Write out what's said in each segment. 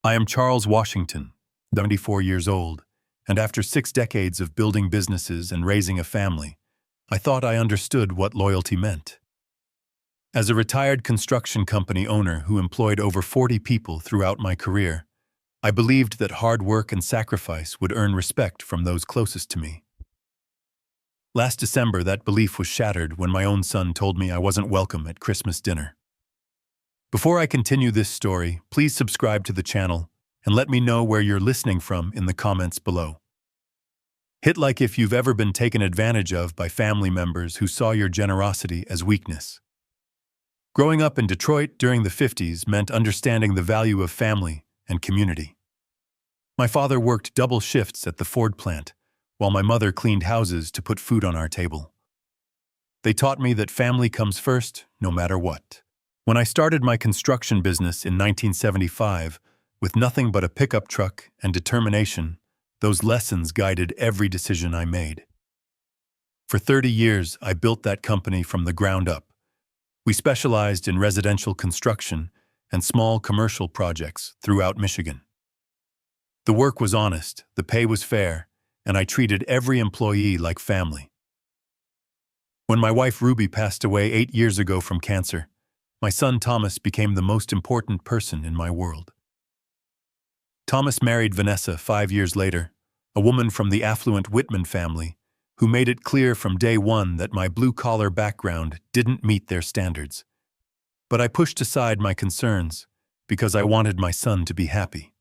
I am Charles Washington, 74 years old, and after 6 decades of building businesses and raising a family, I thought I understood what loyalty meant. As a retired construction company owner who employed over 40 people throughout my career, I believed that hard work and sacrifice would earn respect from those closest to me. Last December, that belief was shattered when my own son told me I wasn't welcome at Christmas dinner. Before I continue this story, please subscribe to the channel and let me know where you're listening from in the comments below. Hit like if you've ever been taken advantage of by family members who saw your generosity as weakness. Growing up in Detroit during the 50s meant understanding the value of family and community. My father worked double shifts at the Ford plant, while my mother cleaned houses to put food on our table. They taught me that family comes first, no matter what. When I started my construction business in 1975, with nothing but a pickup truck and determination, those lessons guided every decision I made. For 30 years, I built that company from the ground up. We specialized in residential construction and small commercial projects throughout Michigan. The work was honest, the pay was fair, and I treated every employee like family. When my wife Ruby passed away 8 years ago from cancer, my son Thomas became the most important person in my world. Thomas married Vanessa 5 years later, a woman from the affluent Whitman family, who made it clear from day one that my blue-collar background didn't meet their standards. But I pushed aside my concerns because I wanted my son to be happy.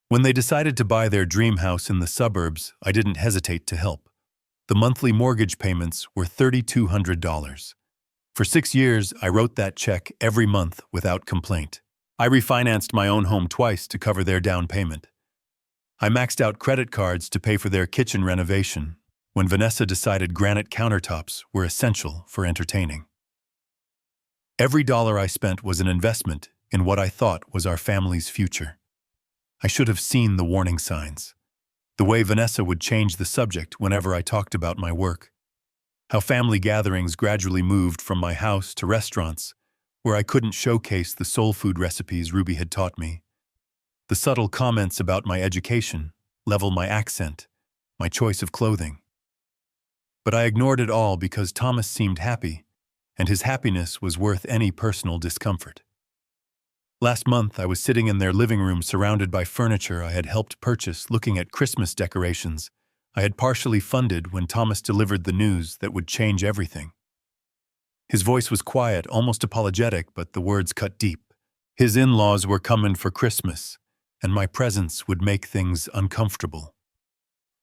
When they decided to buy their dream house in the suburbs, I didn't hesitate to help. The monthly mortgage payments were $3,200. For 6 years, I wrote that check every month without complaint. I refinanced my own home twice to cover their down payment. I maxed out credit cards to pay for their kitchen renovation when Vanessa decided granite countertops were essential for entertaining. Every dollar I spent was an investment in what I thought was our family's future. I should have seen the warning signs. The way Vanessa would change the subject whenever I talked about my work. How family gatherings gradually moved from my house to restaurants, where I couldn't showcase the soul food recipes Ruby had taught me. The subtle comments about my education, level my accent, my choice of clothing. But I ignored it all because Thomas seemed happy, and his happiness was worth any personal discomfort. Last month, I was sitting in their living room surrounded by furniture I had helped purchase, looking at Christmas decorations I had partially funded when Thomas delivered the news that would change everything. His voice was quiet, almost apologetic, but the words cut deep. His in-laws were coming for Christmas, and my presence would make things uncomfortable.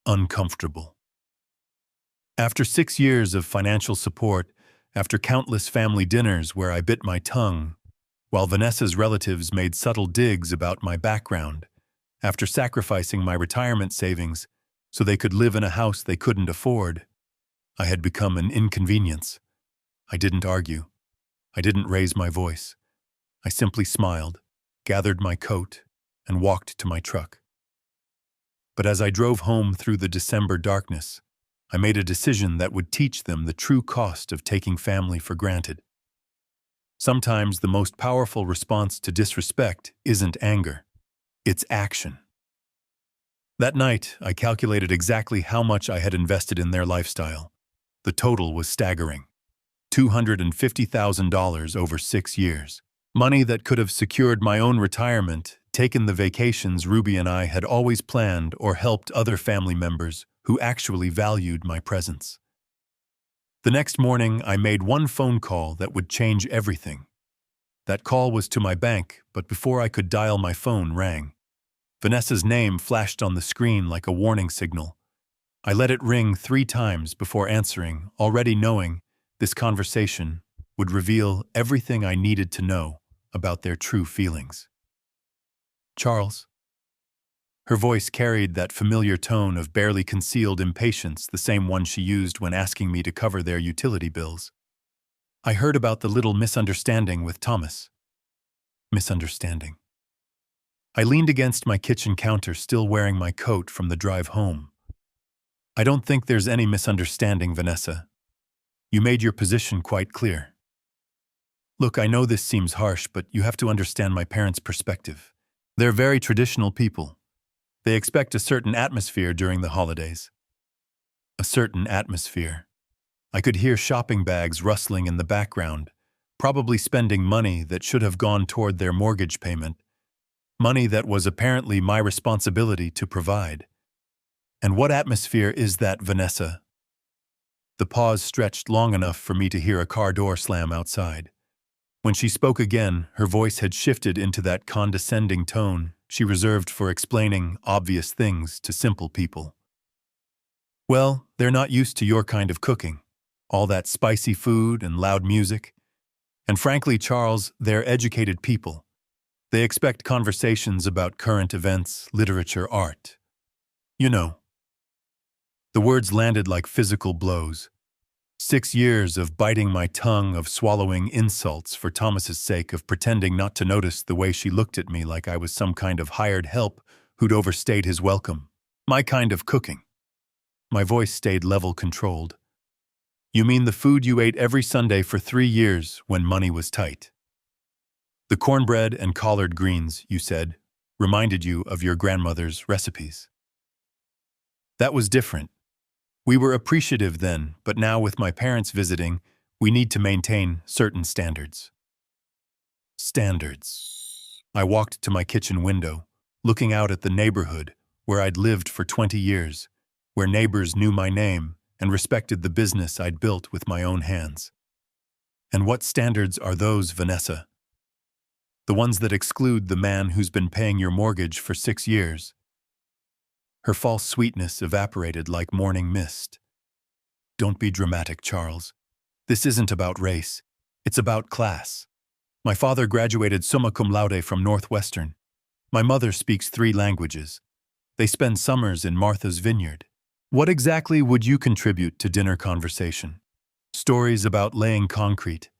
Uncomfortable. After 6 years of financial support, after countless family dinners where I bit my tongue, while Vanessa's relatives made subtle digs about my background, after sacrificing my retirement savings so they could live in a house they couldn't afford, I had become an inconvenience. I didn't argue. I didn't raise my voice. I simply smiled, gathered my coat, and walked to my truck. But as I drove home through the December darkness, I made a decision that would teach them the true cost of taking family for granted. Sometimes the most powerful response to disrespect isn't anger, it's action. That night, I calculated exactly how much I had invested in their lifestyle. The total was staggering. $250,000 over 6 years. Money that could have secured my own retirement, taken the vacations Ruby and I had always planned, or helped other family members who actually valued my presence. The next morning, I made one phone call that would change everything. That call was to my bank, but before I could dial, my phone rang. Vanessa's name flashed on the screen like a warning signal. I let it ring 3 times before answering, already knowing this conversation would reveal everything I needed to know about their true feelings. Charles. Her voice carried that familiar tone of barely concealed impatience, the same one she used when asking me to cover their utility bills. I heard about the little misunderstanding with Thomas. Misunderstanding. I leaned against my kitchen counter, still wearing my coat from the drive home. I don't think there's any misunderstanding, Vanessa. You made your position quite clear. Look, I know this seems harsh, but you have to understand my parents' perspective. They're very traditional people. They expect a certain atmosphere during the holidays. A certain atmosphere. I could hear shopping bags rustling in the background, probably spending money that should have gone toward their mortgage payment, money that was apparently my responsibility to provide. And what atmosphere is that, Vanessa? The pause stretched long enough for me to hear a car door slam outside. When she spoke again, her voice had shifted into that condescending tone she reserved for explaining obvious things to simple people. Well, they're not used to your kind of cooking, all that spicy food and loud music. And frankly, Charles, they're educated people. They expect conversations about current events, literature, art. You know. The words landed like physical blows. 6 years of biting my tongue, of swallowing insults for Thomas's sake, of pretending not to notice the way she looked at me like I was some kind of hired help who'd overstayed his welcome. My kind of cooking. My voice stayed level-controlled. You mean the food you ate every Sunday for 3 years when money was tight? The cornbread and collard greens, you said, reminded you of your grandmother's recipes. That was different. We were appreciative then, but now with my parents visiting, we need to maintain certain standards. Standards. I walked to my kitchen window, looking out at the neighborhood where I'd lived for 20 years, where neighbors knew my name and respected the business I'd built with my own hands. And what standards are those, Vanessa? The ones that exclude the man who's been paying your mortgage for 6 years. Her false sweetness evaporated like morning mist. Don't be dramatic, Charles. This isn't about race. It's about class. My father graduated summa cum laude from Northwestern. My mother speaks 3 languages. They spend summers in Martha's Vineyard. What exactly would you contribute to dinner conversation? Stories about laying concrete.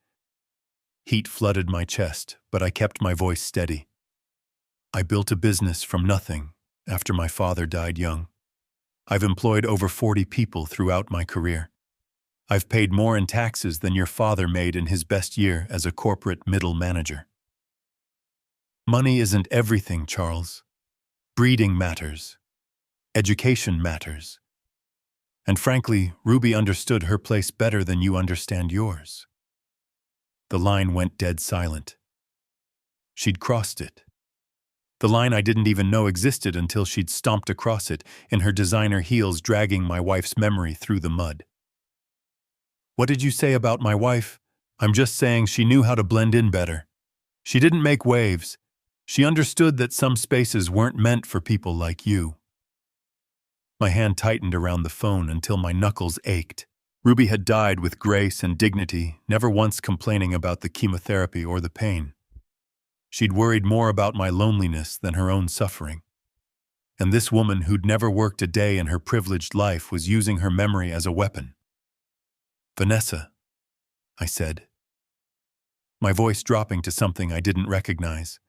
Heat flooded my chest, but I kept my voice steady. I built a business from nothing after my father died young. I've employed over 40 people throughout my career. I've paid more in taxes than your father made in his best year as a corporate middle manager. Money isn't everything, Charles. Breeding matters. Education matters. And frankly, Ruby understood her place better than you understand yours. The line went dead silent. She'd crossed it. The line I didn't even know existed until she'd stomped across it in her designer heels, dragging my wife's memory through the mud. What did you say about my wife? I'm just saying she knew how to blend in better. She didn't make waves. She understood that some spaces weren't meant for people like you. My hand tightened around the phone until my knuckles ached. Ruby had died with grace and dignity, never once complaining about the chemotherapy or the pain. She'd worried more about my loneliness than her own suffering. And this woman who'd never worked a day in her privileged life was using her memory as a weapon. Vanessa, I said, my voice dropping to something I didn't recognize.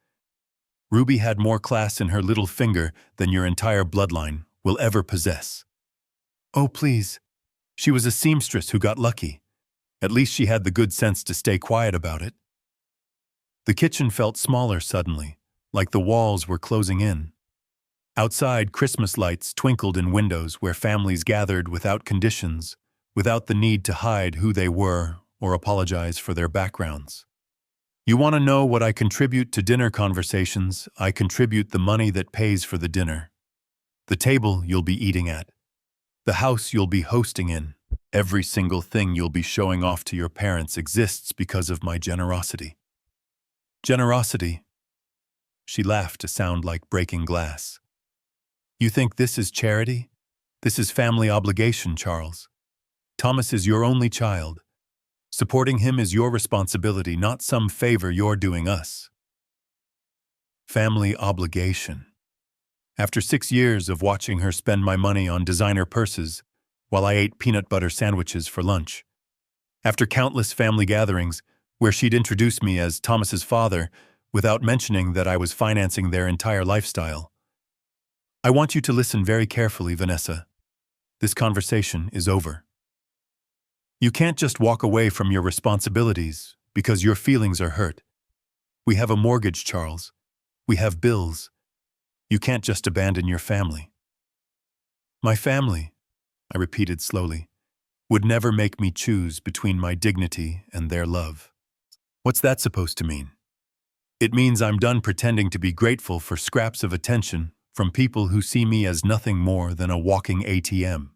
Ruby had more class in her little finger than your entire bloodline will ever possess. Oh, please. She was a seamstress who got lucky. At least she had the good sense to stay quiet about it. The kitchen felt smaller suddenly, like the walls were closing in. Outside, Christmas lights twinkled in windows where families gathered without conditions, without the need to hide who they were or apologize for their backgrounds. You want to know what I contribute to dinner conversations? I contribute the money that pays for the dinner. The table you'll be eating at. The house you'll be hosting in. Every single thing you'll be showing off to your parents exists because of my generosity. Generosity. She laughed to sound like breaking glass. You think this is charity? This is family obligation, Charles. Thomas is your only child. Supporting him is your responsibility, not some favor you're doing us. Family obligation. After 6 years of watching her spend my money on designer purses while I ate peanut butter sandwiches for lunch. After countless family gatherings where she'd introduce me as Thomas's father without mentioning that I was financing their entire lifestyle. I want you to listen very carefully, Vanessa. This conversation is over. You can't just walk away from your responsibilities because your feelings are hurt. We have a mortgage, Charles. We have bills. You can't just abandon your family. My family, I repeated slowly, would never make me choose between my dignity and their love. What's that supposed to mean? It means I'm done pretending to be grateful for scraps of attention from people who see me as nothing more than a walking ATM.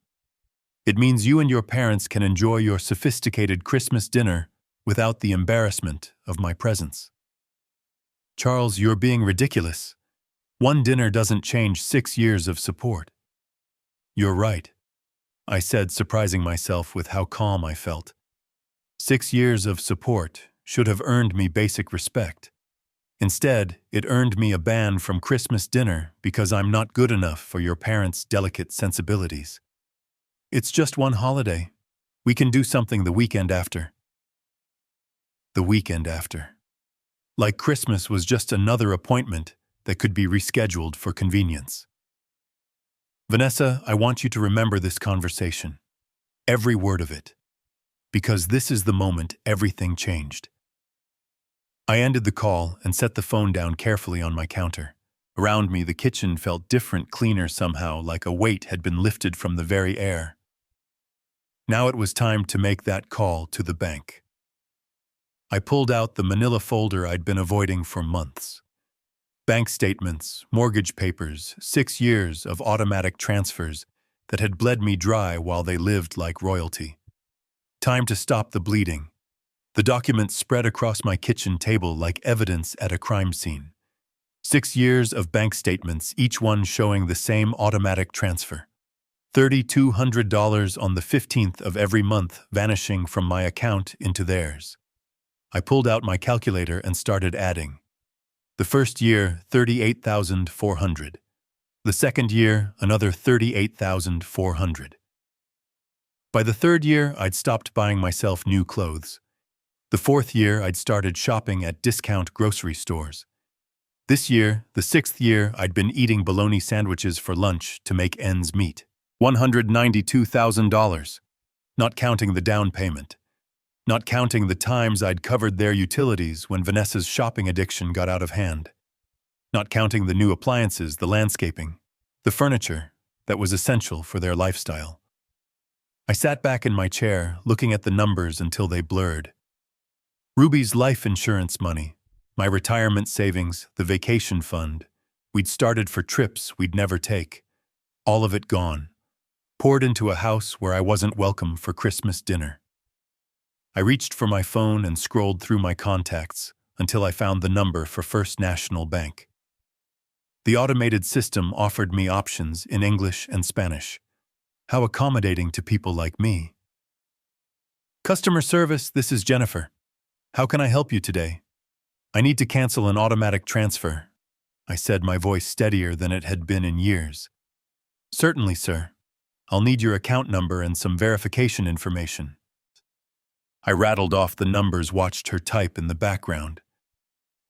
It means you and your parents can enjoy your sophisticated Christmas dinner without the embarrassment of my presence. Charles, you're being ridiculous. One dinner doesn't change 6 years of support. You're right, I said, surprising myself with how calm I felt. 6 years of support should have earned me basic respect. Instead, it earned me a ban from Christmas dinner because I'm not good enough for your parents' delicate sensibilities. It's just one holiday. We can do something the weekend after. The weekend after. Like Christmas was just another appointment that could be rescheduled for convenience. Vanessa, I want you to remember this conversation. Every word of it. Because this is the moment everything changed. I ended the call and set the phone down carefully on my counter. Around me, the kitchen felt different, cleaner somehow, like a weight had been lifted from the very air. Now it was time to make that call to the bank. I pulled out the manila folder I'd been avoiding for months. Bank statements, mortgage papers, 6 years of automatic transfers that had bled me dry while they lived like royalty. Time to stop the bleeding. The documents spread across my kitchen table like evidence at a crime scene. 6 years of bank statements, each one showing the same automatic transfer. $3,200 on the 15th of every month vanishing from my account into theirs. I pulled out my calculator and started adding. The first year, $38,400. The second year, another $38,400. By the third year, I'd stopped buying myself new clothes. The fourth year, I'd started shopping at discount grocery stores. This year, the sixth year, I'd been eating bologna sandwiches for lunch to make ends meet. $192,000. Not counting the down payment. Not counting the times I'd covered their utilities when Vanessa's shopping addiction got out of hand. Not counting the new appliances, the landscaping, the furniture that was essential for their lifestyle. I sat back in my chair, looking at the numbers until they blurred. Ruby's life insurance money, my retirement savings, the vacation fund, we'd started for trips we'd never take. All of it gone. Poured into a house where I wasn't welcome for Christmas dinner. I reached for my phone and scrolled through my contacts until I found the number for First National Bank. The automated system offered me options in English and Spanish. How accommodating to people like me. Customer service, this is Jennifer. How can I help you today? I need to cancel an automatic transfer, I said, my voice steadier than it had been in years. Certainly, sir. I'll need your account number and some verification information. I rattled off the numbers, watched her type in the background.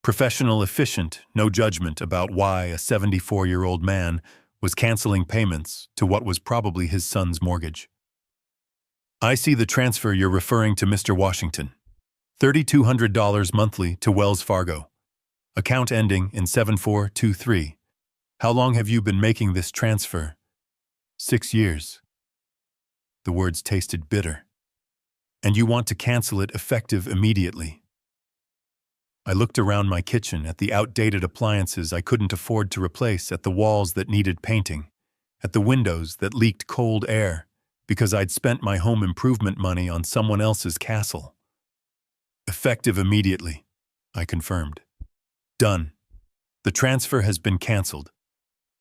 Professional, efficient, no judgment about why a 74-year-old man was canceling payments to what was probably his son's mortgage. I see the transfer you're referring to, Mr. Washington. $3,200 monthly to Wells Fargo. Account ending in 7423. How long have you been making this transfer? 6 years. The words tasted bitter. And you want to cancel it effective immediately. I looked around my kitchen at the outdated appliances I couldn't afford to replace, at the walls that needed painting, at the windows that leaked cold air because I'd spent my home improvement money on someone else's castle. Effective immediately, I confirmed. Done. The transfer has been canceled.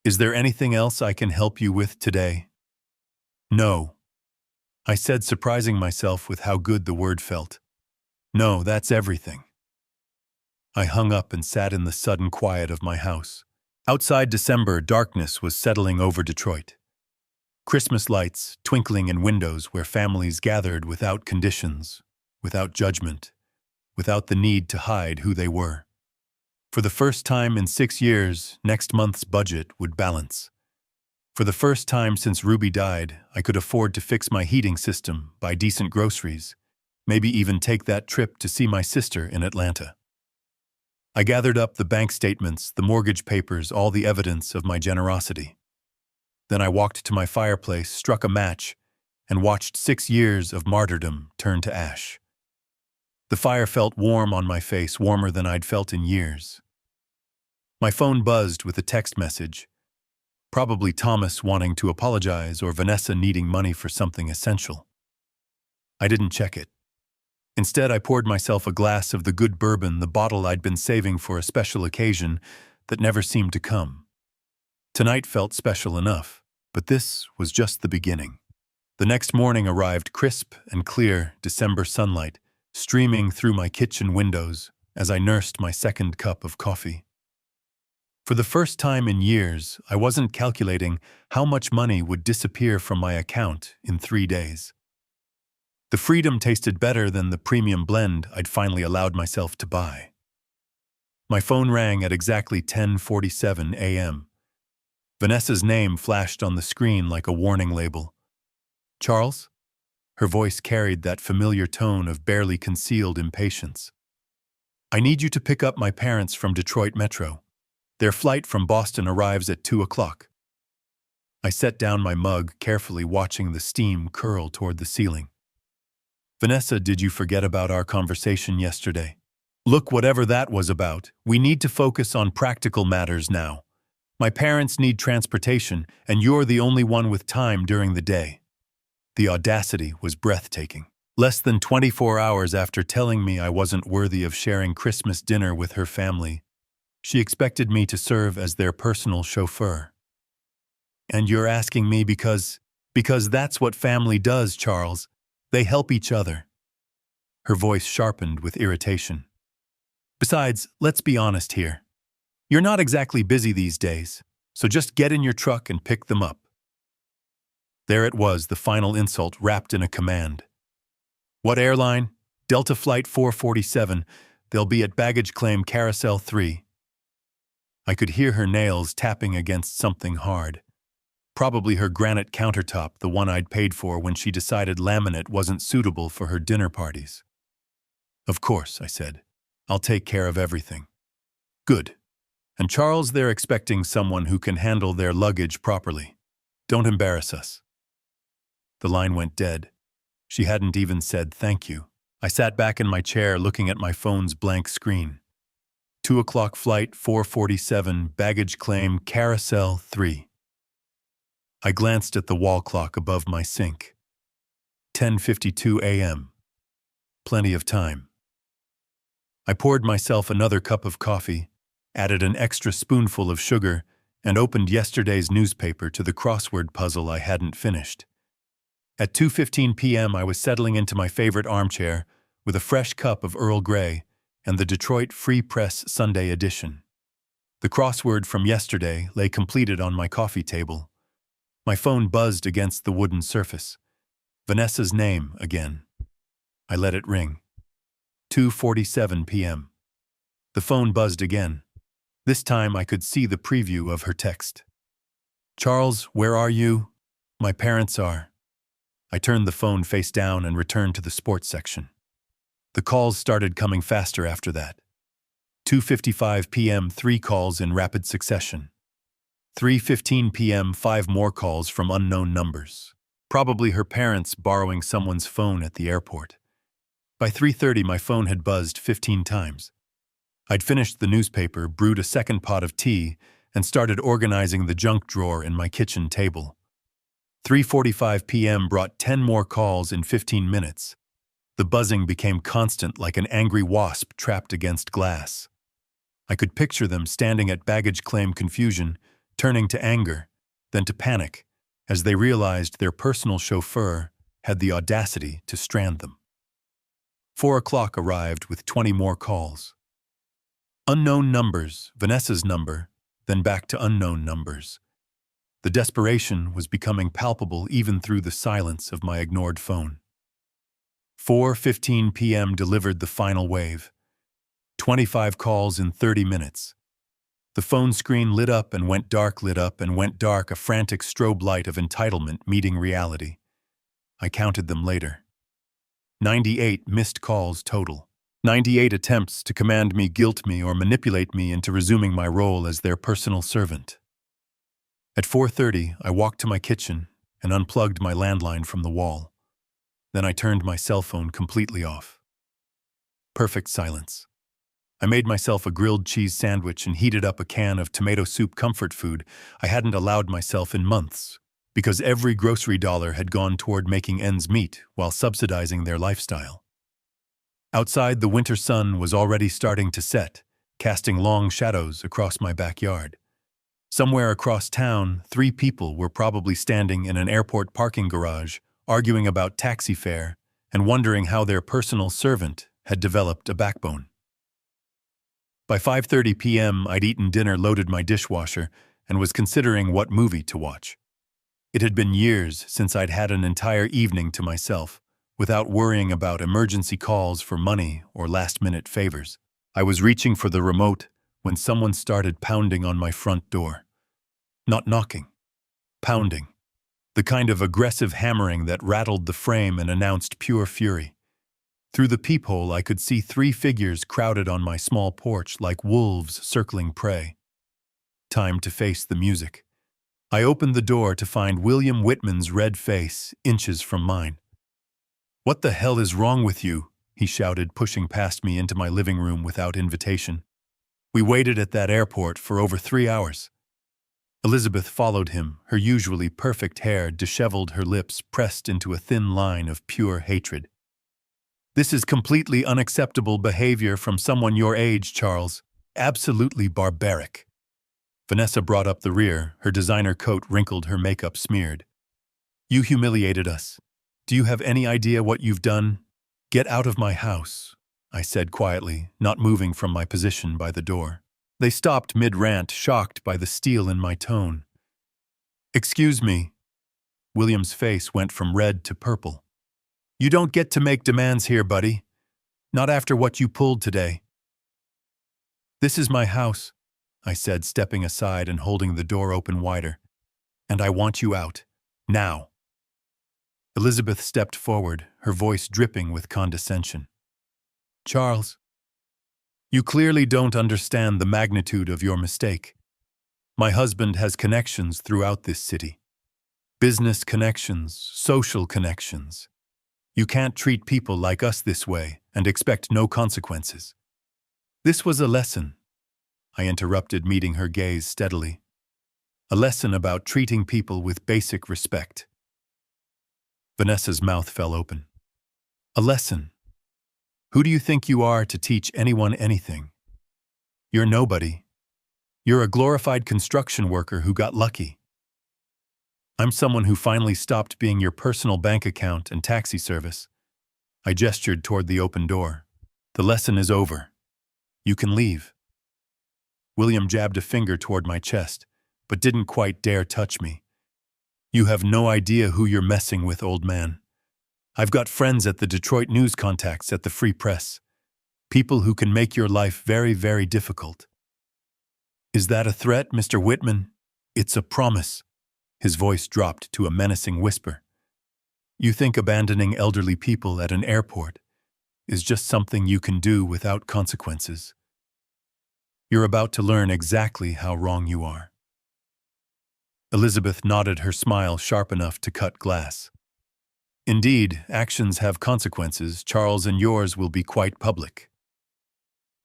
Is there anything else I can help you with today? No, I said, surprising myself with how good the word felt. No, that's everything. I hung up and sat in the sudden quiet of my house. Outside, December darkness was settling over Detroit. Christmas lights twinkling in windows where families gathered without conditions, without judgment, without the need to hide who they were. For the first time in 6 years, next month's budget would balance. For the first time since Ruby died, I could afford to fix my heating system, buy decent groceries, maybe even take that trip to see my sister in Atlanta. I gathered up the bank statements, the mortgage papers, all the evidence of my generosity. Then I walked to my fireplace, struck a match, and watched 6 years of martyrdom turn to ash. The fire felt warm on my face, warmer than I'd felt in years. My phone buzzed with a text message, probably Thomas wanting to apologize or Vanessa needing money for something essential. I didn't check it. Instead, I poured myself a glass of the good bourbon, the bottle I'd been saving for a special occasion that never seemed to come. Tonight felt special enough, but this was just the beginning. The next morning arrived, crisp and clear December sunlight streaming through my kitchen windows as I nursed my second cup of coffee. For the first time in years, I wasn't calculating how much money would disappear from my account in 3 days. The freedom tasted better than the premium blend I'd finally allowed myself to buy. My phone rang at exactly 10:47 a.m. Vanessa's name flashed on the screen like a warning label. "Charles?" Her voice carried that familiar tone of barely concealed impatience. "I need you to pick up my parents from Detroit Metro. Their flight from Boston arrives at 2 o'clock. I set down my mug, carefully watching the steam curl toward the ceiling. "Vanessa, did you forget about our conversation yesterday? Look, whatever that was about, we need to focus on practical matters now. My parents need transportation, and you're the only one with time during the day." The audacity was breathtaking. Less than 24 hours after telling me I wasn't worthy of sharing Christmas dinner with her family, she expected me to serve as their personal chauffeur. "And you're asking me because that's what family does, Charles. They help each other." Her voice sharpened with irritation. "Besides, let's be honest here. You're not exactly busy these days, so just get in your truck and pick them up." There it was, the final insult wrapped in a command. "What airline?" "Delta Flight 447. They'll be at baggage claim Carousel 3. I could hear her nails tapping against something hard. Probably her granite countertop, the one I'd paid for when she decided laminate wasn't suitable for her dinner parties. "Of course," I said. "I'll take care of everything." "Good. And Charles, they're expecting someone who can handle their luggage properly. Don't embarrass us." The line went dead. She hadn't even said thank you. I sat back in my chair looking at my phone's blank screen. 2 o'clock flight, 447, baggage claim, Carousel 3. I glanced at the wall clock above my sink. 10:52 a.m. Plenty of time. I poured myself another cup of coffee, added an extra spoonful of sugar, and opened yesterday's newspaper to the crossword puzzle I hadn't finished. At 2:15 p.m. I was settling into my favorite armchair with a fresh cup of Earl Grey and the Detroit Free Press Sunday edition. The crossword from yesterday lay completed on my coffee table. My phone buzzed against the wooden surface. Vanessa's name again. I let it ring. 2:47 p.m. The phone buzzed again. This time I could see the preview of her text. "Charles, where are you?" "My parents are." I turned the phone face down and returned to the sports section. The calls started coming faster after that. 2:55 p.m., 3 calls in rapid succession. 3:15 p.m., 5 more calls from unknown numbers. Probably her parents borrowing someone's phone at the airport. By 3:30, my phone had buzzed 15 times. I'd finished the newspaper, brewed a second pot of tea, and started organizing the junk drawer in my kitchen table. 3:45 p.m. brought 10 more calls in 15 minutes. The buzzing became constant, like an angry wasp trapped against glass. I could picture them standing at baggage claim, confusion, turning to anger, then to panic, as they realized their personal chauffeur had the audacity to strand them. 4 o'clock arrived with 20 more calls. Unknown numbers, Vanessa's number, then back to unknown numbers. The desperation was becoming palpable even through the silence of my ignored phone. 4:15 p.m. delivered the final wave. 25 calls in 30 minutes. The phone screen lit up and went dark, lit up and went dark, a frantic strobe light of entitlement meeting reality. I counted them later. 98 missed calls total. 98 attempts to command me, guilt me, or manipulate me into resuming my role as their personal servant. At 4:30, I walked to my kitchen and unplugged my landline from the wall. Then I turned my cell phone completely off. Perfect silence. I made myself a grilled cheese sandwich and heated up a can of tomato soup, comfort food I hadn't allowed myself in months, because every grocery dollar had gone toward making ends meet while subsidizing their lifestyle. Outside, the winter sun was already starting to set, casting long shadows across my backyard. Somewhere across town, 3 people were probably standing in an airport parking garage, arguing about taxi fare and wondering how their personal servant had developed a backbone. By 5:30 p.m., I'd eaten dinner, loaded my dishwasher, and was considering what movie to watch. It had been years since I'd had an entire evening to myself, without worrying about emergency calls for money or last-minute favors. I was reaching for the remote when someone started pounding on my front door. Not knocking, pounding. The kind of aggressive hammering that rattled the frame and announced pure fury. Through the peephole, I could see 3 figures crowded on my small porch like wolves circling prey. Time to face the music. I opened the door to find William Whitman's red face inches from mine. "What the hell is wrong with you?" he shouted, pushing past me into my living room without invitation. "We waited at that airport for over 3 hours." Elizabeth followed him, her usually perfect hair disheveled, her lips pressed into a thin line of pure hatred. "This is completely unacceptable behavior from someone your age, Charles. Absolutely barbaric." Vanessa brought up the rear, her designer coat wrinkled, her makeup smeared. "You humiliated us. Do you have any idea what you've done?" "Get out of my house," I said quietly, not moving from my position by the door. They stopped mid-rant, shocked by the steel in my tone. "Excuse me." William's face went from red to purple. "You don't get to make demands here, buddy. Not after what you pulled today." "This is my house," I said, stepping aside and holding the door open wider. "And I want you out. Now." Elizabeth stepped forward, her voice dripping with condescension. "Charles, you clearly don't understand the magnitude of your mistake. My husband has connections throughout this city. Business connections, social connections. You can't treat people like us this way and expect no consequences." "This was a lesson," I interrupted, meeting her gaze steadily. "A lesson about treating people with basic respect." Vanessa's mouth fell open. "A lesson? Who do you think you are to teach anyone anything? You're nobody. You're a glorified construction worker who got lucky. I'm someone who finally stopped being your personal bank account and taxi service." I gestured toward the open door. "The lesson is over. You can leave." William jabbed a finger toward my chest, but didn't quite dare touch me. "You have no idea who you're messing with, old man. I've got friends at the Detroit News, contacts at the Free Press. People who can make your life very, very difficult." "Is that a threat, Mr. Whitman?" "It's a promise." His voice dropped to a menacing whisper. "You think abandoning elderly people at an airport is just something you can do without consequences? You're about to learn exactly how wrong you are." Elizabeth nodded, her smile sharp enough to cut glass. "Indeed, actions have consequences, Charles, and yours will be quite public."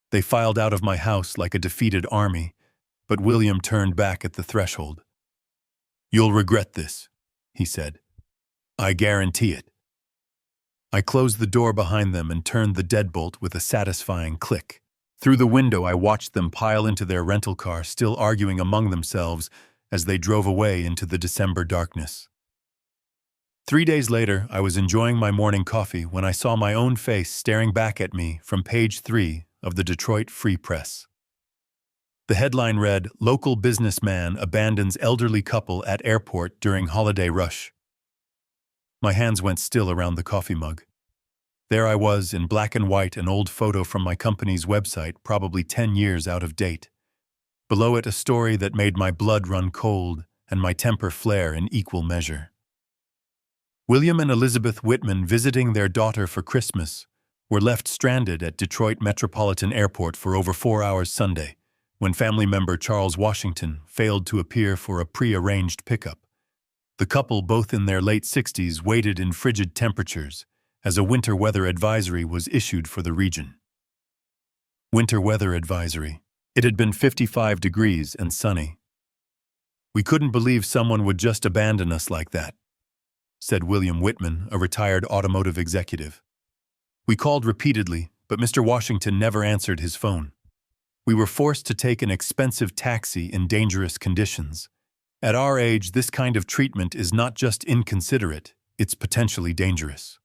They filed out of my house like a defeated army, but William turned back at the threshold. "You'll regret this," he said. "I guarantee it." I closed the door behind them and turned the deadbolt with a satisfying click. Through the window, I watched them pile into their rental car, still arguing among themselves as they drove away into the December darkness. 3 days later, I was enjoying my morning coffee when I saw my own face staring back at me from page 3 of the Detroit Free Press. The headline read, "Local businessman abandons elderly couple at airport during holiday rush." My hands went still around the coffee mug. There I was, in black and white, an old photo from my company's website, probably 10 years out of date. Below it, a story that made my blood run cold and my temper flare in equal measure. William and Elizabeth Whitman visiting their daughter for Christmas, were left stranded at Detroit Metropolitan Airport for over 4 hours Sunday, when family member Charles Washington failed to appear for a pre-arranged pickup. The couple, both in their late 60s, waited in frigid temperatures as a winter weather advisory was issued for the region. Winter weather advisory. It had been 55 degrees and sunny. "We couldn't believe someone would just abandon us like that," said William Whitman, a retired automotive executive. "We called repeatedly, but Mr. Washington never answered his phone. We were forced to take an expensive taxi in dangerous conditions. At our age, this kind of treatment is not just inconsiderate, it's potentially dangerous."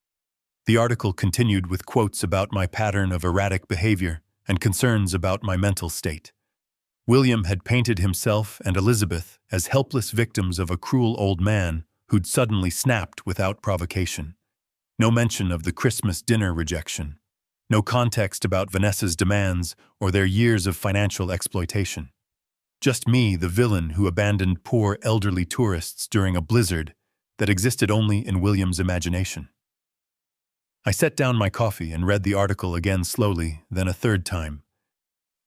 The article continued with quotes about my pattern of erratic behavior and concerns about my mental state. William had painted himself and Elizabeth as helpless victims of a cruel old man who'd suddenly snapped without provocation. No mention of the Christmas dinner rejection. No context about Vanessa's demands or their years of financial exploitation. Just me, the villain who abandoned poor elderly tourists during a blizzard that existed only in William's imagination. I set down my coffee and read the article again slowly, then a third time.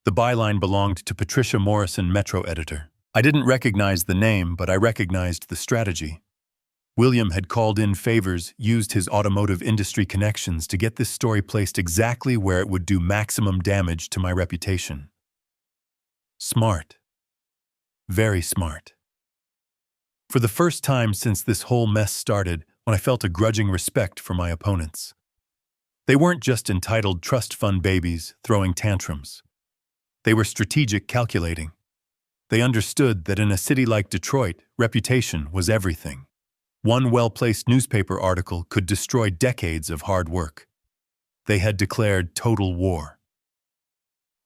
The byline belonged to Patricia Morrison, Metro editor. I didn't recognize the name, but I recognized the strategy. William had called in favors, used his automotive industry connections to get this story placed exactly where it would do maximum damage to my reputation. Smart. Very smart. For the first time since this whole mess started, when I felt a grudging respect for my opponents. They weren't just entitled trust fund babies throwing tantrums. They were strategic calculating. They understood that in a city like Detroit, reputation was everything. One well-placed newspaper article could destroy decades of hard work. They had declared total war.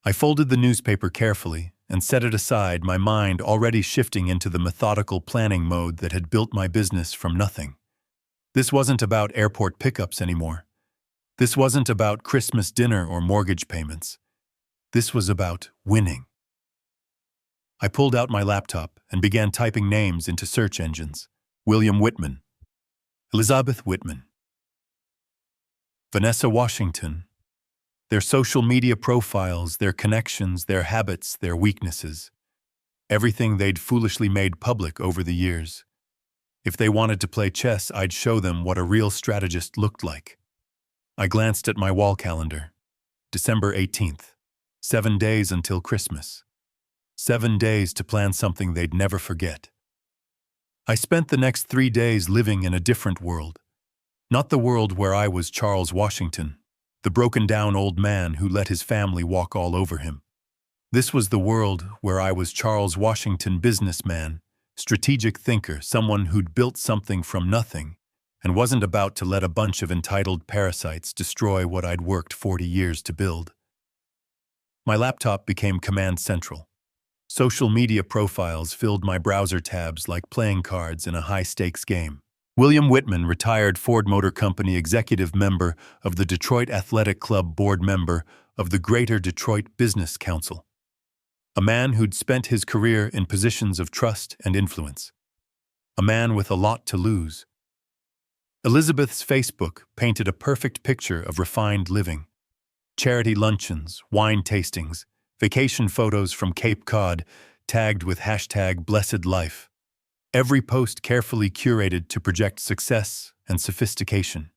I folded the newspaper carefully and set it aside, my mind already shifting into the methodical planning mode that had built my business from nothing. This wasn't about airport pickups anymore. This wasn't about Christmas dinner or mortgage payments. This was about winning. I pulled out my laptop and began typing names into search engines. William Whitman, Elizabeth Whitman, Vanessa Washington, their social media profiles, their connections, their habits, their weaknesses, everything they'd foolishly made public over the years. If they wanted to play chess, I'd show them what a real strategist looked like. I glanced at my wall calendar. December 18th, 7 days until Christmas. 7 days to plan something they'd never forget. I spent the next 3 days living in a different world. Not the world where I was Charles Washington, the broken-down old man who let his family walk all over him. This was the world where I was Charles Washington, businessman, strategic thinker, someone who'd built something from nothing and wasn't about to let a bunch of entitled parasites destroy what I'd worked 40 years to build. My laptop became command central. Social media profiles filled my browser tabs like playing cards in a high-stakes game. William Whitman, retired Ford Motor Company executive member of the Detroit Athletic Club, board member of the Greater Detroit Business Council. A man who'd spent his career in positions of trust and influence. A man with a lot to lose. Elizabeth's Facebook painted a perfect picture of refined living. Charity luncheons, wine tastings, vacation photos from Cape Cod, tagged with #BlessedLife. Every post carefully curated to project success and sophistication.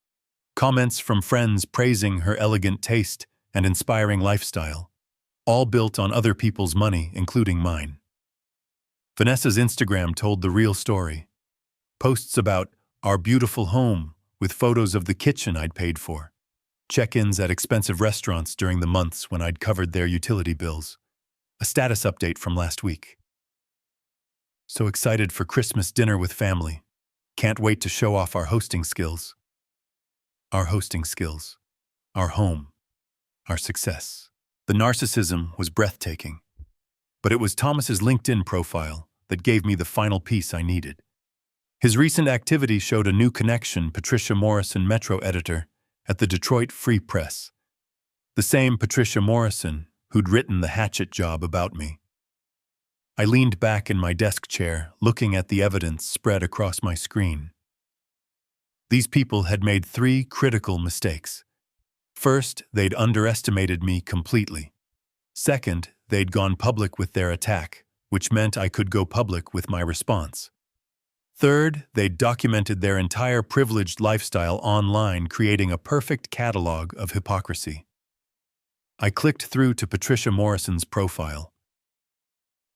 Comments from friends praising her elegant taste and inspiring lifestyle, all built on other people's money, including mine. Vanessa's Instagram told the real story. Posts about our beautiful home with photos of the kitchen I'd paid for. Check-ins at expensive restaurants during the months when I'd covered their utility bills. A status update from last week. So excited for Christmas dinner with family. Can't wait to show off our hosting skills. Our hosting skills. Our home. Our success. The narcissism was breathtaking. But it was Thomas's LinkedIn profile that gave me the final piece I needed. His recent activity showed a new connection, Patricia Morrison, Metro editor at the Detroit Free Press. The same Patricia Morrison who'd written the hatchet job about me. I leaned back in my desk chair, looking at the evidence spread across my screen. These people had made 3 critical mistakes. First, they'd underestimated me completely. Second, they'd gone public with their attack, which meant I could go public with my response. Third, they'd documented their entire privileged lifestyle online, creating a perfect catalog of hypocrisy. I clicked through to Patricia Morrison's profile.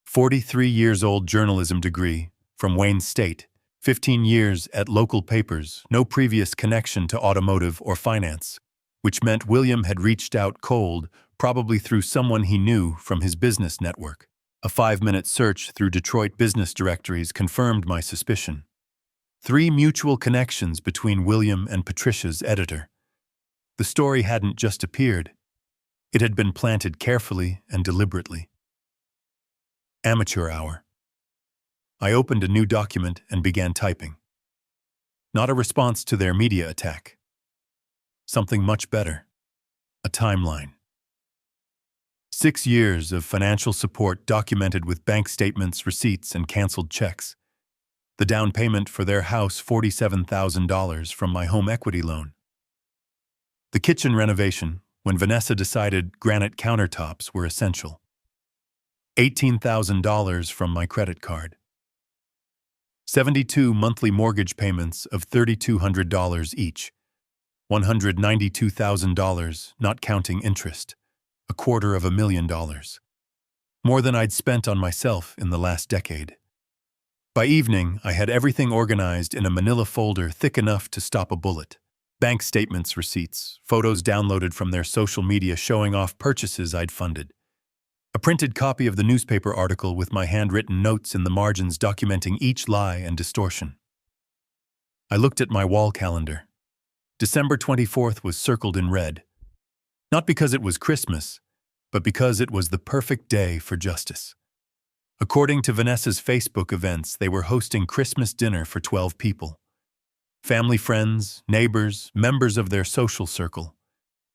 43 years old, journalism degree, from Wayne State, 15 years at local papers, no previous connection to automotive or finance, which meant William had reached out cold, probably through someone he knew from his business network. A 5-minute search through Detroit business directories confirmed my suspicion. 3 mutual connections between William and Patricia's editor. The story hadn't just appeared. It had been planted carefully and deliberately. Amateur hour. I opened a new document and began typing. Not a response to their media attack. Something much better. A timeline. 6 years of financial support documented with bank statements, receipts, and canceled checks. The down payment for their house, $47,000 from my home equity loan. The kitchen renovation, when Vanessa decided granite countertops were essential. $18,000 from my credit card. 72 monthly mortgage payments of $3,200 each. $192,000, not counting interest. $250,000. More than I'd spent on myself in the last decade. By evening, I had everything organized in a manila folder thick enough to stop a bullet. Bank statements, receipts, photos downloaded from their social media showing off purchases I'd funded. A printed copy of the newspaper article with my handwritten notes in the margins documenting each lie and distortion. I looked at my wall calendar. December 24th was circled in red. Not because it was Christmas, but because it was the perfect day for justice. According to Vanessa's Facebook events, they were hosting Christmas dinner for 12 people. Family, friends, neighbors, members of their social circle.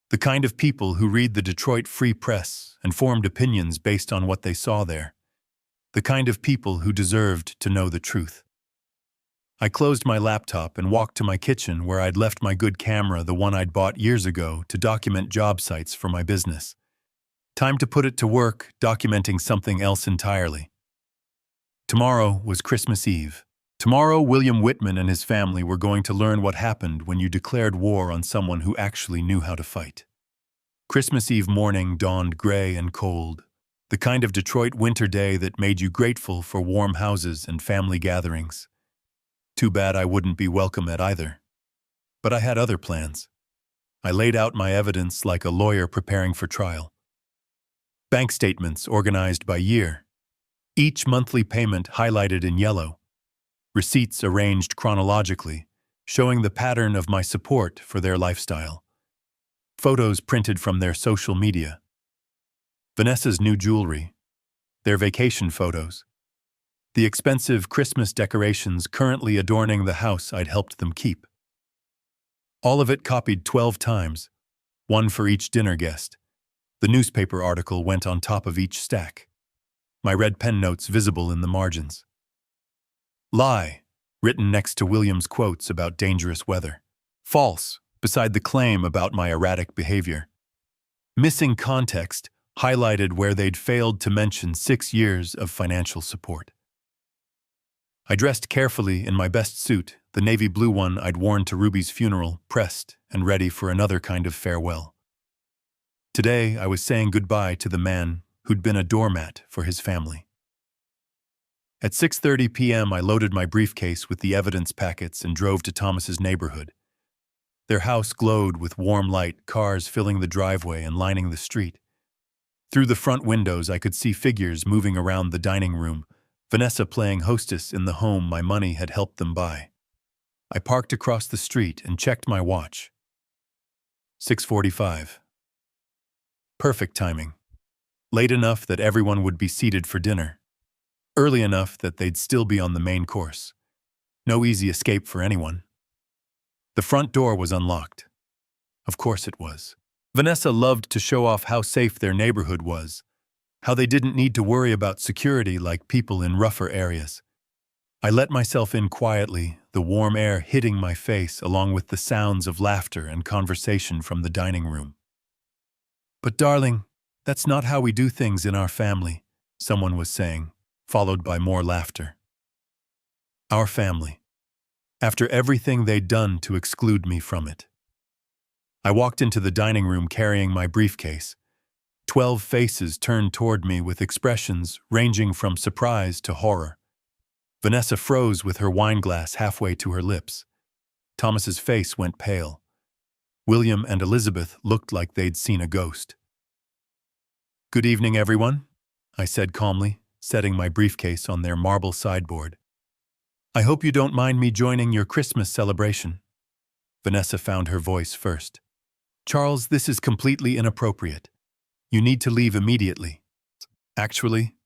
The kind of people who read the Detroit Free Press and formed opinions based on what they saw there. The kind of people who deserved to know the truth. I closed my laptop and walked to my kitchen where I'd left my good camera, the one I'd bought years ago, to document job sites for my business. Time to put it to work, documenting something else entirely. Tomorrow was Christmas Eve. Tomorrow, William Whitman and his family were going to learn what happened when you declared war on someone who actually knew how to fight. Christmas Eve morning dawned gray and cold, the kind of Detroit winter day that made you grateful for warm houses and family gatherings. Too bad I wouldn't be welcome at either. But I had other plans. I laid out my evidence like a lawyer preparing for trial. Bank statements organized by year. Each monthly payment highlighted in yellow. Receipts arranged chronologically, showing the pattern of my support for their lifestyle. Photos printed from their social media. Vanessa's new jewelry. Their vacation photos. The expensive Christmas decorations currently adorning the house I'd helped them keep. All of it copied 12 times, one for each dinner guest. The newspaper article went on top of each stack. My red pen notes visible in the margins. Lie, written next to William's quotes about dangerous weather. False, beside the claim about my erratic behavior. Missing context, highlighted where they'd failed to mention 6 years of financial support. I dressed carefully in my best suit, the navy blue one I'd worn to Ruby's funeral, pressed and ready for another kind of farewell. Today, I was saying goodbye to the man who'd been a doormat for his family. At 6:30 p.m., I loaded my briefcase with the evidence packets and drove to Thomas's neighborhood. Their house glowed with warm light, cars filling the driveway and lining the street. Through the front windows, I could see figures moving around the dining room, Vanessa playing hostess in the home my money had helped them buy. I parked across the street and checked my watch. 6:45. Perfect timing. Late enough that everyone would be seated for dinner. Early enough that they'd still be on the main course. No easy escape for anyone. The front door was unlocked. Of course it was. Vanessa loved to show off how safe their neighborhood was, how they didn't need to worry about security like people in rougher areas. I let myself in quietly, the warm air hitting my face along with the sounds of laughter and conversation from the dining room. But darling, that's not how we do things in our family, someone was saying, followed by more laughter. Our family. After everything they'd done to exclude me from it. I walked into the dining room carrying my briefcase. 12 faces turned toward me with expressions ranging from surprise to horror. Vanessa froze with her wine glass halfway to her lips. Thomas's face went pale. William and Elizabeth looked like they'd seen a ghost. "Good evening, everyone," I said calmly, setting my briefcase on their marble sideboard. "I hope you don't mind me joining your Christmas celebration." Vanessa found her voice first. "Charles, this is completely inappropriate. You need to leave immediately." "Actually,"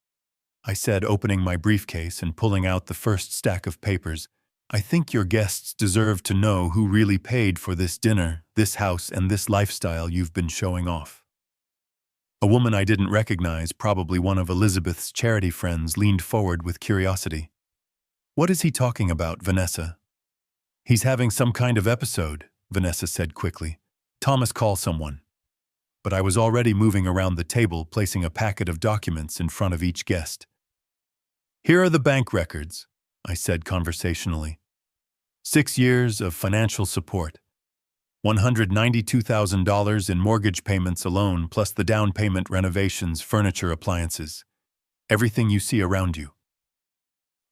I said, opening my briefcase and pulling out the first stack of papers, "I think your guests deserve to know who really paid for this dinner, this house, and this lifestyle you've been showing off." A woman I didn't recognize, probably one of Elizabeth's charity friends, leaned forward with curiosity. "What is he talking about, Vanessa?" "He's having some kind of episode," Vanessa said quickly. "Thomas, call someone." But I was already moving around the table, placing a packet of documents in front of each guest. "Here are the bank records," I said conversationally. 6 years of financial support. $192,000 in mortgage payments alone, plus the down payment, renovations, furniture, appliances. Everything you see around you.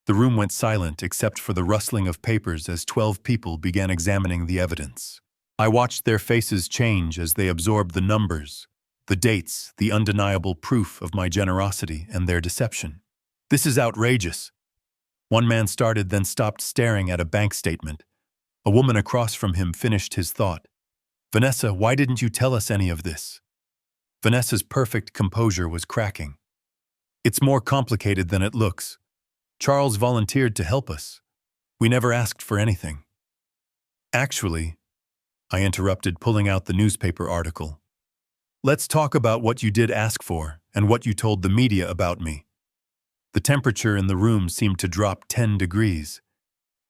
The room went silent except for the rustling of papers as 12 people began examining the evidence. I watched their faces change as they absorbed the numbers, the dates, the undeniable proof of my generosity and their deception. "This is outrageous." One man started, then stopped staring at a bank statement. A woman across from him finished his thought. "Vanessa, why didn't you tell us any of this?" Vanessa's perfect composure was cracking. "It's more complicated than it looks. Charles volunteered to help us. We never asked for anything." "Actually," I interrupted, pulling out the newspaper article, "let's talk about what you did ask for and what you told the media about me." The temperature in the room seemed to drop 10 degrees.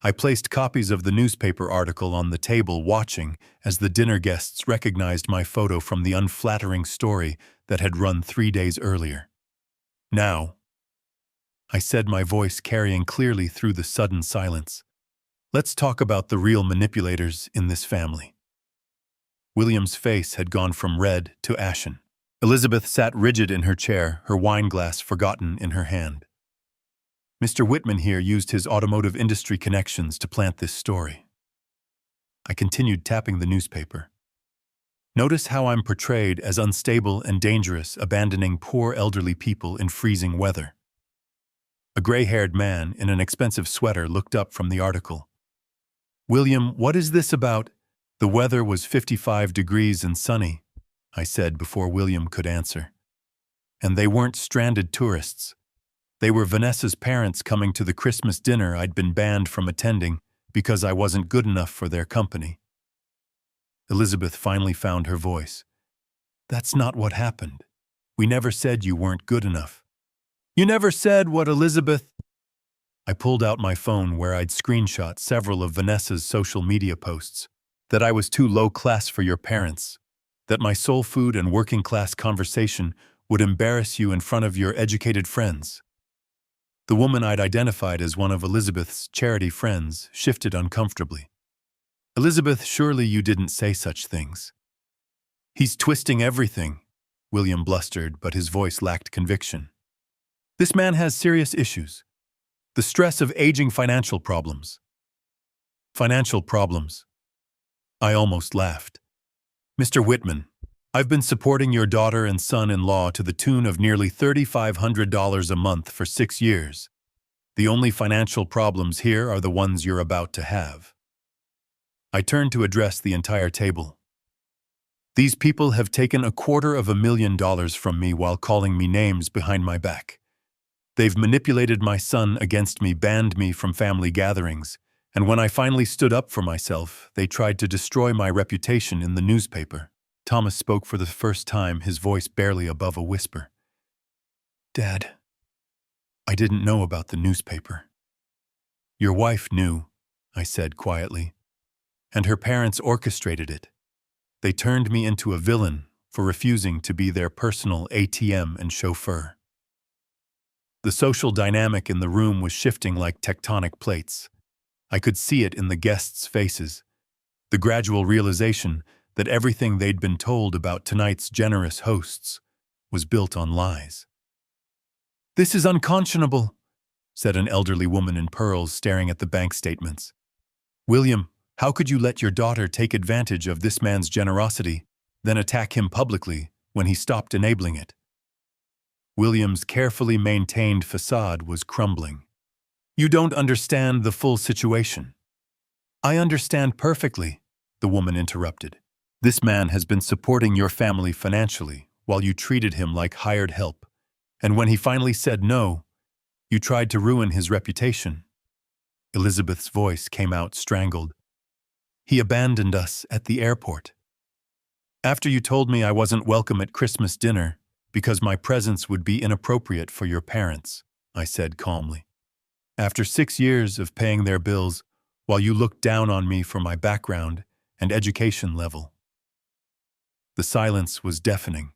I placed copies of the newspaper article on the table, watching as the dinner guests recognized my photo from the unflattering story that had run 3 days earlier. "Now," I said, my voice carrying clearly through the sudden silence, "let's talk about the real manipulators in this family." William's face had gone from red to ashen. Elizabeth sat rigid in her chair, her wine glass forgotten in her hand. "Mr. Whitman here used his automotive industry connections to plant this story." I continued tapping the newspaper. "Notice how I'm portrayed as unstable and dangerous, abandoning poor elderly people in freezing weather." A gray-haired man in an expensive sweater looked up from the article. "William, what is this about? The weather was 55 degrees and sunny," I said before William could answer. "And they weren't stranded tourists. They were Vanessa's parents coming to the Christmas dinner I'd been banned from attending because I wasn't good enough for their company." Elizabeth finally found her voice. "That's not what happened. We never said you weren't good enough." "You never said what, Elizabeth?" I pulled out my phone where I'd screenshot several of Vanessa's social media posts. "That I was too low class for your parents. That my soul food and working class conversation would embarrass you in front of your educated friends." The woman I'd identified as one of Elizabeth's charity friends shifted uncomfortably. "Elizabeth, surely you didn't say such things." "He's twisting everything," William blustered, but his voice lacked conviction. "This man has serious issues. The stress of aging, financial problems." "Financial problems?" I almost laughed. "Mr. Whitman, I've been supporting your daughter and son-in-law to the tune of nearly $3,500 a month for 6 years. The only financial problems here are the ones you're about to have." I turned to address the entire table. "These people have taken $250,000 from me while calling me names behind my back. They've manipulated my son against me, banned me from family gatherings, and when I finally stood up for myself, they tried to destroy my reputation in the newspaper." Thomas spoke for the first time, his voice barely above a whisper. "Dad, I didn't know about the newspaper." "Your wife knew," I said quietly, "and her parents orchestrated it. They turned me into a villain, for refusing to be their personal ATM and chauffeur. The social dynamic in the room was shifting like tectonic plates. I could see it in the guests' faces, the gradual realization that everything they'd been told about tonight's generous hosts was built on lies. "This is unconscionable," said an elderly woman in pearls staring at the bank statements. "William, how could you let your daughter take advantage of this man's generosity, then attack him publicly when he stopped enabling it?" William's carefully maintained facade was crumbling. "You don't understand the full situation." "I understand perfectly," the woman interrupted. "This man has been supporting your family financially while you treated him like hired help, and when he finally said no, you tried to ruin his reputation." Elizabeth's voice came out strangled. "He abandoned us at the airport. After you told me I wasn't welcome at Christmas dinner because my presence would be inappropriate for your parents," I said calmly. "After 6 years of paying their bills while you looked down on me for my background and education level." The silence was deafening.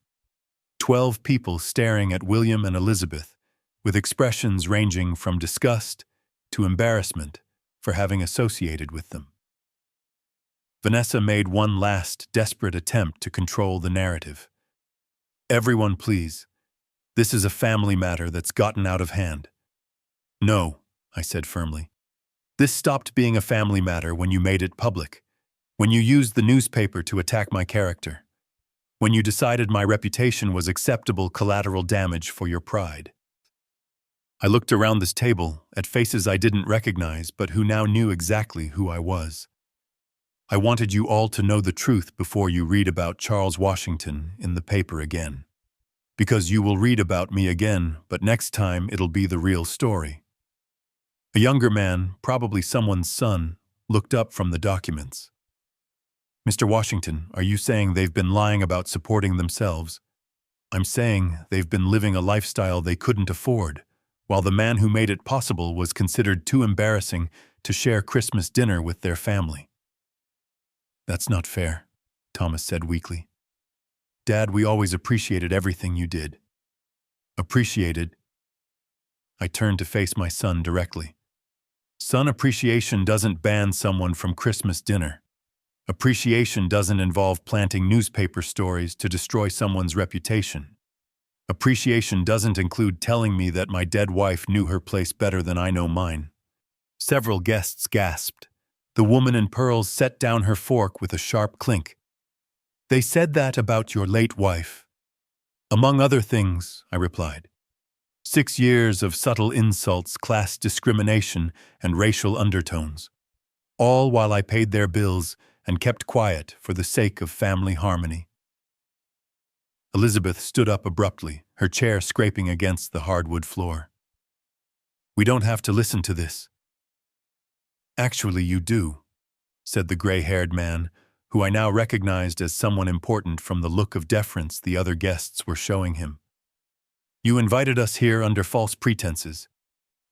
12 people staring at William and Elizabeth, with expressions ranging from disgust to embarrassment for having associated with them. Vanessa made one last desperate attempt to control the narrative. "Everyone, please. This is a family matter that's gotten out of hand." "No," I said firmly. "This stopped being a family matter when you made it public, when you used the newspaper to attack my character, when you decided my reputation was acceptable collateral damage for your pride." I looked around this table at faces I didn't recognize but who now knew exactly who I was. "I wanted you all to know the truth before you read about Charles Washington in the paper again. Because you will read about me again, but next time it'll be the real story." A younger man, probably someone's son, looked up from the documents. "Mr. Washington, are you saying they've been lying about supporting themselves?" "I'm saying they've been living a lifestyle they couldn't afford, while the man who made it possible was considered too embarrassing to share Christmas dinner with their family." "That's not fair," Thomas said weakly. "Dad, we always appreciated everything you did." "Appreciated?" I turned to face my son directly. "Son, appreciation doesn't ban someone from Christmas dinner. Appreciation doesn't involve planting newspaper stories to destroy someone's reputation. Appreciation doesn't include telling me that my dead wife knew her place better than I know mine." Several guests gasped. The woman in pearls set down her fork with a sharp clink. "They said that about your late wife." "Among other things," I replied. 6 years of subtle insults, class discrimination, and racial undertones. All while I paid their bills and kept quiet for the sake of family harmony. Elizabeth stood up abruptly, her chair scraping against the hardwood floor. "We don't have to listen to this." "Actually, you do," said the gray-haired man, who I now recognized as someone important from the look of deference the other guests were showing him. "You invited us here under false pretenses.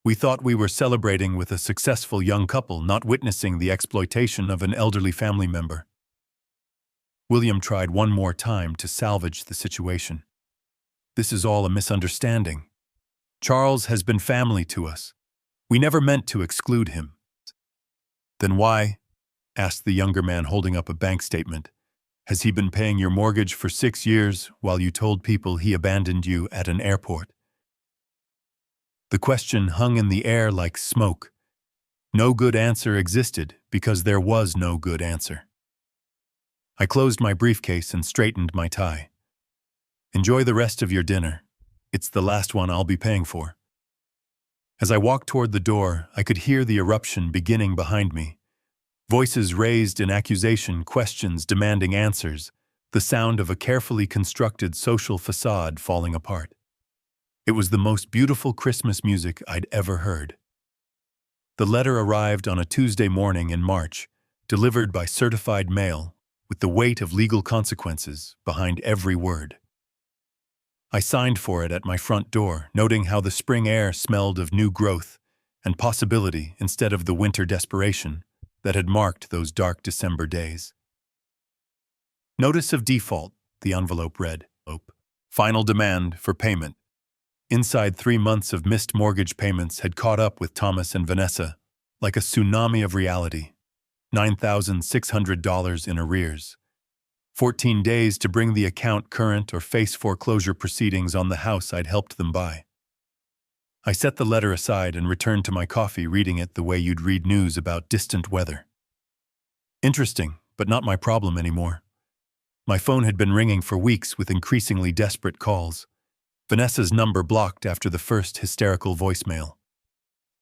We thought we were celebrating with a successful young couple, not witnessing the exploitation of an elderly family member." William tried one more time to salvage the situation. "This is all a misunderstanding. Charles has been family to us. We never meant to exclude him." "Then why," asked the younger man holding up a bank statement, "has he been paying your mortgage for 6 years while you told people he abandoned you at an airport?" The question hung in the air like smoke. No good answer existed because there was no good answer. I closed my briefcase and straightened my tie. "Enjoy the rest of your dinner. It's the last one I'll be paying for." As I walked toward the door, I could hear the eruption beginning behind me. Voices raised in accusation, questions demanding answers, the sound of a carefully constructed social facade falling apart. It was the most beautiful Christmas music I'd ever heard. The letter arrived on a Tuesday morning in March, delivered by certified mail, with the weight of legal consequences behind every word. I signed for it at my front door, noting how the spring air smelled of new growth and possibility instead of the winter desperation that had marked those dark December days. Notice of default, The envelope read, "Final demand for payment." Inside 3 months of missed mortgage payments had caught up with Thomas and Vanessa, like a tsunami of reality. $9,600 in arrears. 14 days to bring the account current or face foreclosure proceedings on the house I'd helped them buy. I set the letter aside and returned to my coffee, reading it the way you'd read news about distant weather. Interesting, but not my problem anymore. My phone had been ringing for weeks with increasingly desperate calls. Vanessa's number blocked after the first hysterical voicemail.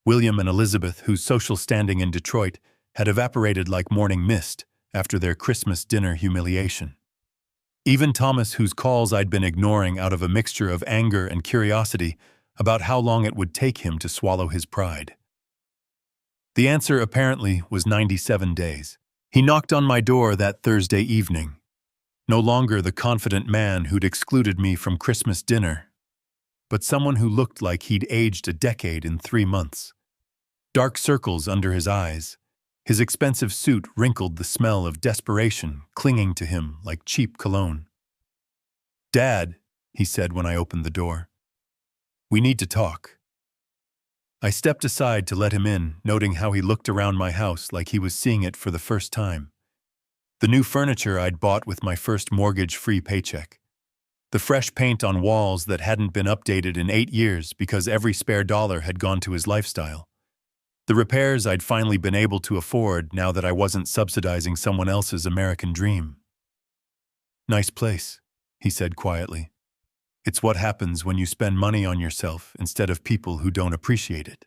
William and Elizabeth, whose social standing in Detroit had evaporated like morning mist after their Christmas dinner humiliation. Even Thomas, whose calls I'd been ignoring out of a mixture of anger and curiosity about how long it would take him to swallow his pride. The answer apparently was 97 days. He knocked on my door that Thursday evening. No longer the confident man who'd excluded me from Christmas dinner, but someone who looked like he'd aged a decade in 3 months. Dark circles under his eyes. His expensive suit wrinkled, the smell of desperation clinging to him like cheap cologne. "Dad," he said when I opened the door. "We need to talk." I stepped aside to let him in, noting how he looked around my house like he was seeing it for the first time. The new furniture I'd bought with my first mortgage-free paycheck. The fresh paint on walls that hadn't been updated in 8 years because every spare dollar had gone to his lifestyle. The repairs I'd finally been able to afford now that I wasn't subsidizing someone else's American dream. "Nice place," he said quietly. "It's what happens when you spend money on yourself instead of people who don't appreciate it,"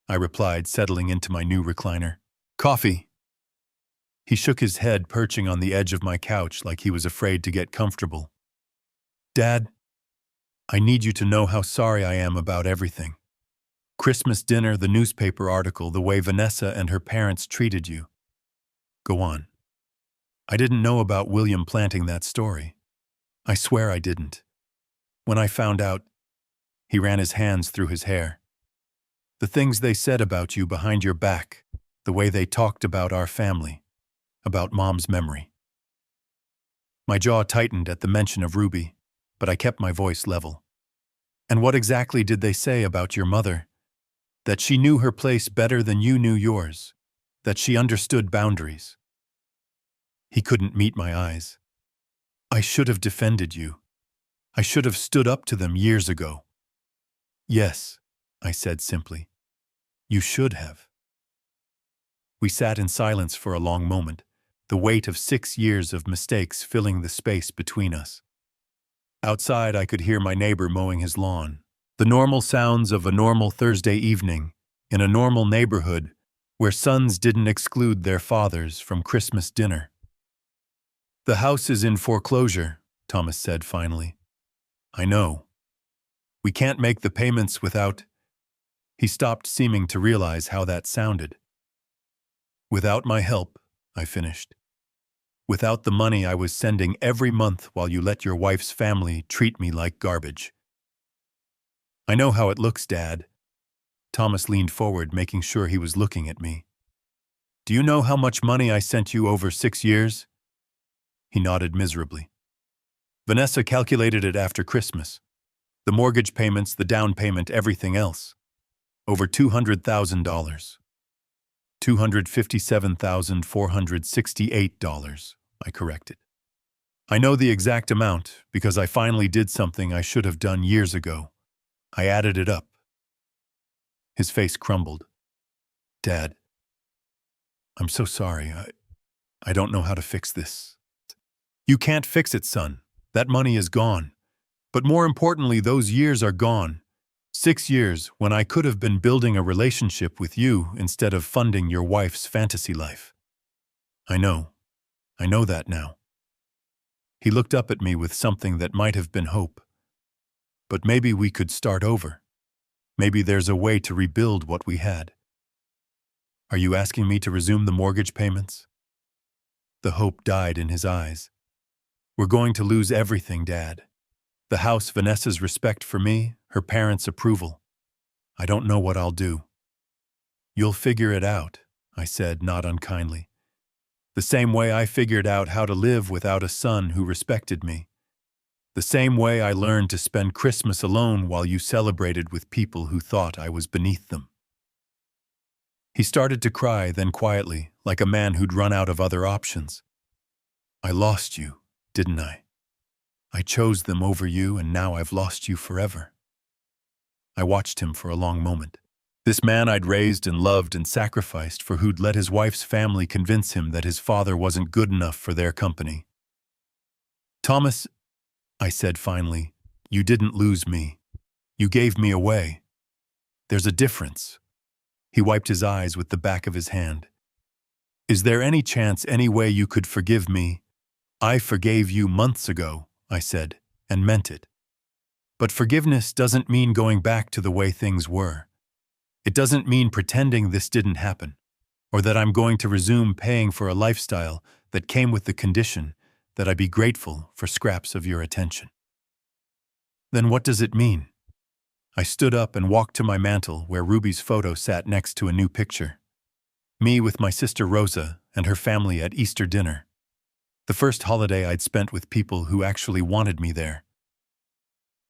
I replied, settling into my new recliner. "Coffee." He shook his head, perching on the edge of my couch like he was afraid to get comfortable. "Dad, I need you to know how sorry I am about everything. Christmas dinner, the newspaper article, the way Vanessa and her parents treated you." "Go on." "I didn't know about William planting that story. I swear I didn't. When I found out," he ran his hands through his hair, "the things they said about you behind your back, the way they talked about our family, about Mom's memory." My jaw tightened at the mention of Ruby, but I kept my voice level. "And what exactly did they say about your mother? That she knew her place better than you knew yours, that she understood boundaries." He couldn't meet my eyes. "I should have defended you. I should have stood up to them years ago." "Yes," I said simply. "You should have." We sat in silence for a long moment, the weight of 6 years of mistakes filling the space between us. Outside, I could hear my neighbor mowing his lawn. The normal sounds of a normal Thursday evening in a normal neighborhood where sons didn't exclude their fathers from Christmas dinner. "The house is in foreclosure," Thomas said finally. "I know. We can't make the payments without—" He stopped, seeming to realize how that sounded. "Without my help," I finished. "Without the money I was sending every month while you let your wife's family treat me like garbage." "I know how it looks, Dad." Thomas leaned forward, making sure he was looking at me. "Do you know how much money I sent you over 6 years?" He nodded miserably. "Vanessa calculated it after Christmas. The mortgage payments, the down payment, everything else. Over $200,000. $257,468, I corrected. "I know the exact amount because I finally did something I should have done years ago. I added it up." His face crumbled. "Dad, I'm so sorry. I don't know how to fix this." "You can't fix it, son. That money is gone. But more importantly, those years are gone. 6 years when I could have been building a relationship with you instead of funding your wife's fantasy life." I know that now." He looked up at me with something that might have been hope. "But maybe we could start over. Maybe there's a way to rebuild what we had." "Are you asking me to resume the mortgage payments?" The hope died in his eyes. "We're going to lose everything, Dad. The house, Vanessa's respect for me, her parents' approval. I don't know what I'll do." "You'll figure it out," I said, not unkindly. "The same way I figured out how to live without a son who respected me. The same way I learned to spend Christmas alone while you celebrated with people who thought I was beneath them." He started to cry, then quietly, like a man who'd run out of other options. "I lost you, didn't I? I chose them over you, and now I've lost you forever." I watched him for a long moment. This man I'd raised and loved and sacrificed for, who'd let his wife's family convince him that his father wasn't good enough for their company. "Thomas," I said finally, "you didn't lose me. You gave me away. There's a difference." He wiped his eyes with the back of his hand. "Is there any chance, any way you could forgive me?" "I forgave you months ago," I said, and meant it. But forgiveness doesn't mean going back to the way things were. It doesn't mean pretending this didn't happen, or that I'm going to resume paying for a lifestyle that came with the condition that I be grateful for scraps of your attention. Then what does it mean? I stood up and walked to my mantel where Ruby's photo sat next to a new picture. Me with my sister Rosa and her family at Easter dinner. The first holiday I'd spent with people who actually wanted me there.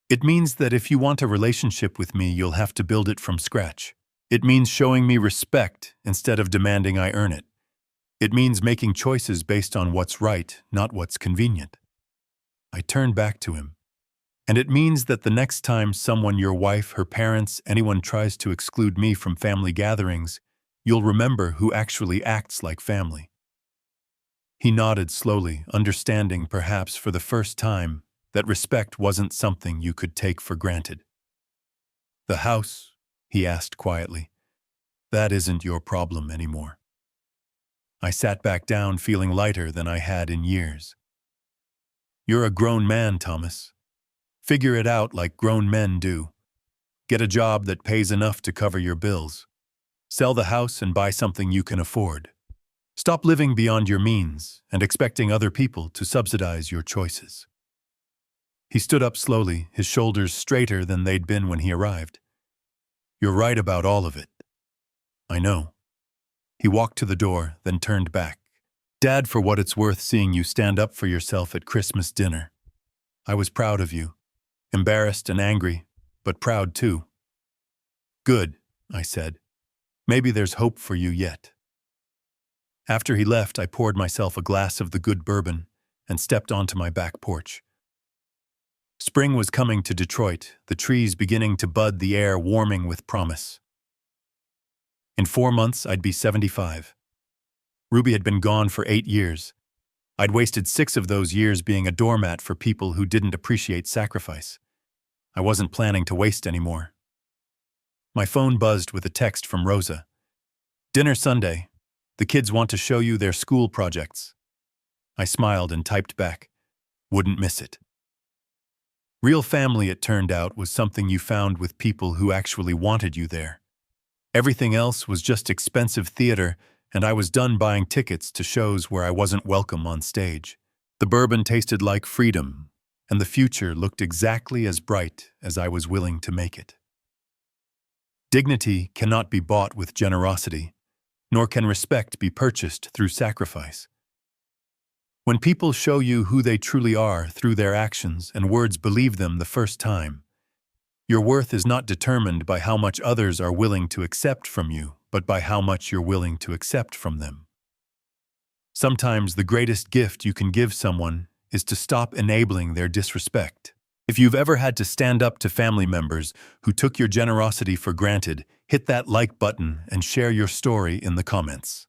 It means that if you want a relationship with me, you'll have to build it from scratch. It means showing me respect instead of demanding I earn it. It means making choices based on what's right, not what's convenient. I turned back to him. And it means that the next time someone, your wife, her parents, anyone tries to exclude me from family gatherings, you'll remember who actually acts like family. He nodded slowly, understanding, perhaps for the first time, that respect wasn't something you could take for granted. "The house?" he asked quietly. "That isn't your problem anymore." I sat back down, feeling lighter than I had in years. "You're a grown man, Thomas. Figure it out like grown men do. Get a job that pays enough to cover your bills. Sell the house and buy something you can afford. Stop living beyond your means and expecting other people to subsidize your choices." He stood up slowly, his shoulders straighter than they'd been when he arrived. "You're right about all of it." "I know." He walked to the door, then turned back. "Dad, for what it's worth seeing you stand up for yourself at Christmas dinner. I was proud of you. Embarrassed and angry, but proud too." "Good," I said. "Maybe there's hope for you yet." After he left, I poured myself a glass of the good bourbon and stepped onto my back porch. Spring was coming to Detroit, the trees beginning to bud, the air warming with promise. In 4 months, I'd be 75. Ruby had been gone for 8 years. I'd wasted 6 of those years being a doormat for people who didn't appreciate sacrifice. I wasn't planning to waste anymore. My phone buzzed with a text from Rosa. "Dinner Sunday. The kids want to show you their school projects." I smiled and typed back, "Wouldn't miss it." Real family, it turned out, was something you found with people who actually wanted you there. Everything else was just expensive theater, and I was done buying tickets to shows where I wasn't welcome on stage. The bourbon tasted like freedom, and the future looked exactly as bright as I was willing to make it. Dignity cannot be bought with generosity, nor can respect be purchased through sacrifice. When people show you who they truly are through their actions and words, believe them the first time, your worth is not determined by how much others are willing to accept from you, but by how much you're willing to accept from them. Sometimes the greatest gift you can give someone is to stop enabling their disrespect. If you've ever had to stand up to family members who took your generosity for granted, hit that like button and share your story in the comments.